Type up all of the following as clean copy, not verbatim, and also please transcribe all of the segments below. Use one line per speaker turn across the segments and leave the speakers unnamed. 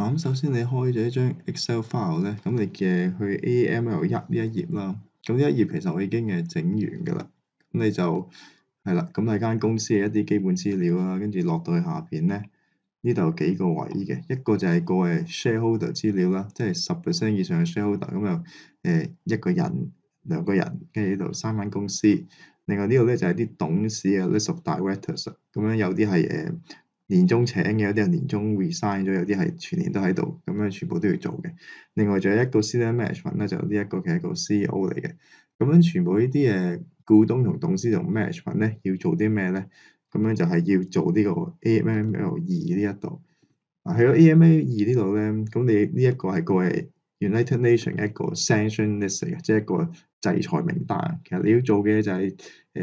咁首先你開咗一張 Excel file 咧，咁你嘅去 AML1呢一頁啦，咁呢一頁其實我已經整完㗎啦，咁你就係啦，咁係間公司嘅一啲基本資料啦，跟住落到去下邊咧，呢度有幾個位嘅，一個就係個shareholder 資料啦，即係10% 以上嘅 shareholder，咁就一個人、兩個人，跟住呢度3間公司，另外呢度咧就係啲董事嘅 list of directors，咁樣有啲係年終請嘅，有啲係年終 resign 咗，有啲係全年都喺度，咁樣全部都要做嘅。另外仲有一個 senior management 咧，就呢一個嘅一個 CEO 嚟嘅。咁樣全部呢啲股東同董事同 management 咧要做啲咩咧？咁樣就係要做呢個 AML2呢一度。喺咗 AML2呢度咧，咁你呢一個係個United Nations 一個 sanction list 嚟嘅，即係一個制裁名單。其實你要做嘅就係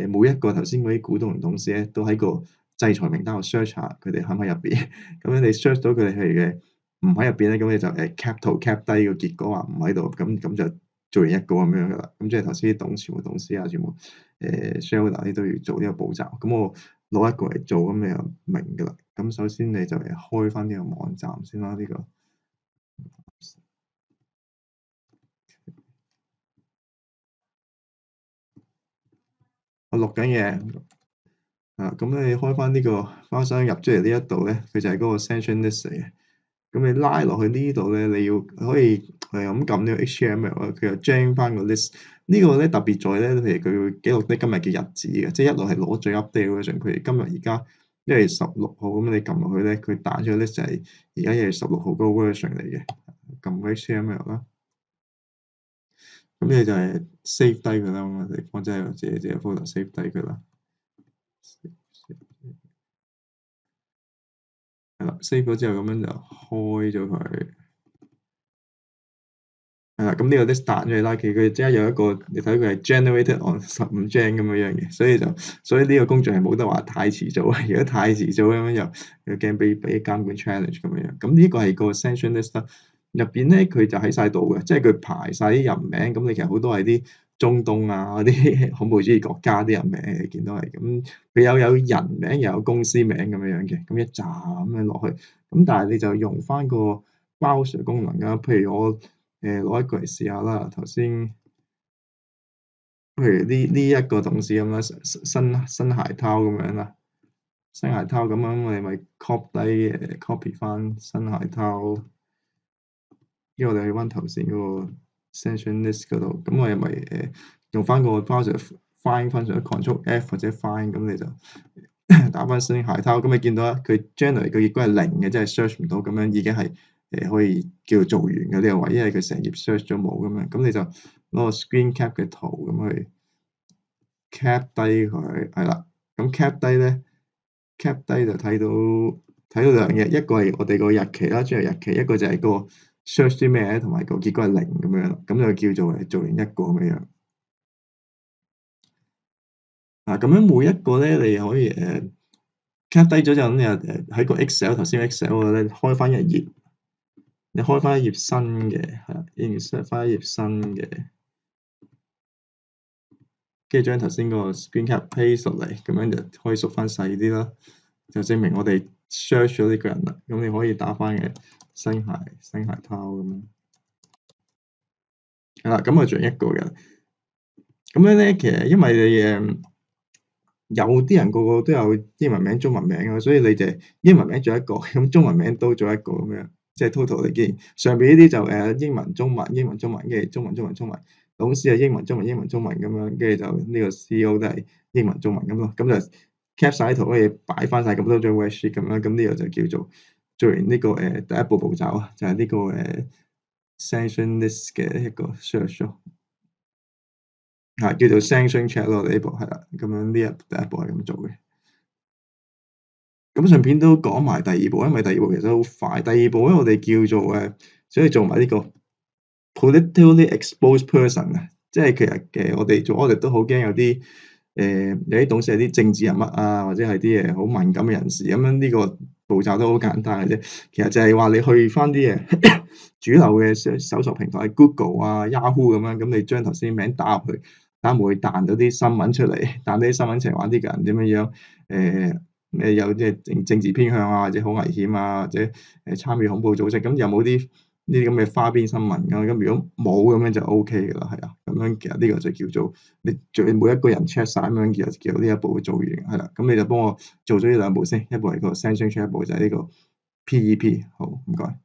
每一個頭先嗰啲股東同董事咧，都喺個制裁名單度 search 下佢哋喺唔喺入邊。咁樣你 search 到佢哋係唔喺入邊咧，咁你就cap 圖 cap 低個結果話唔喺度，咁就做完一個咁樣噶啦。咁即係頭先啲全部董事啊，全部shareholder 啲都要做呢個步驟。咁我攞一個嚟做，咁你就明噶啦。咁首先你就開翻呢個網站先啦，呢個。我錄緊嘢。咁你開翻呢個花生入出嚟呢一度咧，佢就係嗰個 sanction list 嚟嘅。咁你拉落去呢度咧，你要可以咁撳呢個 HTML 啊，佢就 jam 翻個 list。呢個咧特別在咧，譬如佢會記錄低今日嘅日子嘅，即係一路係攞最 update version。譬如今日而家1月16號，咁你撳落去咧，佢彈出個 list 就係而家1月16號嗰個 version 嚟嘅。撳 HTML 啦，咁你就係 save 低佢啦，我哋放喺自己 folder save 低佢啦。係啦，save 咗之後咁樣就開咗佢。係啦，咁呢個 list 彈出嚟啦，佢即刻有一個，你睇佢係 generated on 15 Jan 咁樣嘅，所以呢個工序係冇得話太遲做啊！如果太遲做咁樣又驚俾監管 challenge 咁樣。咁呢個係個 sanction list 啦，入邊咧佢就喺晒度嘅，即係佢排晒啲人名。咁你其實好多係啲中東啊嗰啲恐怖主義國家啲人名，你見到係咁，佢有人名又有公司名咁樣嘅，咁一紮咁樣落去。咁但係你就用翻個 browser 功能啦，譬如我攞一個嚟試下啦，頭先譬如呢一個董事咁啦，新鞋韜咁樣啦，新鞋韜咁樣，我哋咪 copy 翻新鞋韜，因為我哋去翻頭先嗰個 sanction list 嗰度，咁我哋咪用翻個 browser find 翻上 Control F 或者 find，咁你就打翻新鞋韜，咁你見到啦，佢 generate 個結果係0嘅，即係 search 唔到，咁樣已經係可以叫做完嘅呢個位，因為佢成頁 search 咗冇咁樣，咁你就攞個 screen cap 嘅圖咁去 cap 低佢，係啦，咁 cap 低咧 cap 低就睇到兩嘢，一個係我哋個日期啦，即係日期，一個就係個 search 啲咩同埋個結果係0咁樣，咁就叫做做完一個咁樣。咁樣每一個咧，你可以cap 低咗之後，咁你喺個 Excel 頭先 Excel 嗰度咧開翻一頁，你開翻一頁新嘅，係啦 insert 翻一頁新嘅，跟住將頭先個 screen cap paste 落嚟，咁樣就可以縮翻細啲啦，就證明我哋 search 咗呢個人啦。咁你可以打翻嘅新鞋韜咁樣，係啦，咁啊仲有一個人。咁樣咧，其實因為你有啲人個個都有英文名、中文名啊，所以你就英文名做一個，咁中文名都做一個咁樣，即係 total 你見上邊呢啲就英文、中文、英文、中文，跟住中文、中文、中文，董事係英文、中文、英文、中文咁樣，跟住就呢個 CEO 都係英文、中文咁咯，咁就 cap 晒啲圖，可以擺翻晒咁多張 worksheet 咁樣，咁呢個就叫做完呢個第一步驟啊，就係呢個sanction list 嘅一個 search 咯。叫做 sanction check 咯，我哋呢步係啦，咁樣呢第一步係咁做嘅。咁順便都講埋第二步，因為第二步其實好快。第二步咧，我哋叫做所以做埋呢個 politically exposed person 啊，即係其實我哋做 audit 都好驚有啲有啲董事係啲政治人物啊，或者係啲好敏感嘅人士咁樣。呢個步驟都好簡單嘅啫，其實就係話你去翻啲主流嘅搜索平台 ，Google 啊、Yahoo 咁樣，咁你將頭先名打入去。會彈到啲新聞出嚟，彈啲新聞出嚟話呢個人點樣咩有即係政治偏向啊，或者好危險啊，或者參與恐怖組織，咁有冇啲呢啲咁嘅花邊新聞㗎？咁如果冇咁樣就 OK 㗎啦，係啊，咁樣其實呢個就叫做你每一個人 check 晒咁樣，叫呢一步做完，係啦，咁你就幫我做咗呢兩步先，一步係個 sanction check，一步就係呢個 PEP，好，唔該。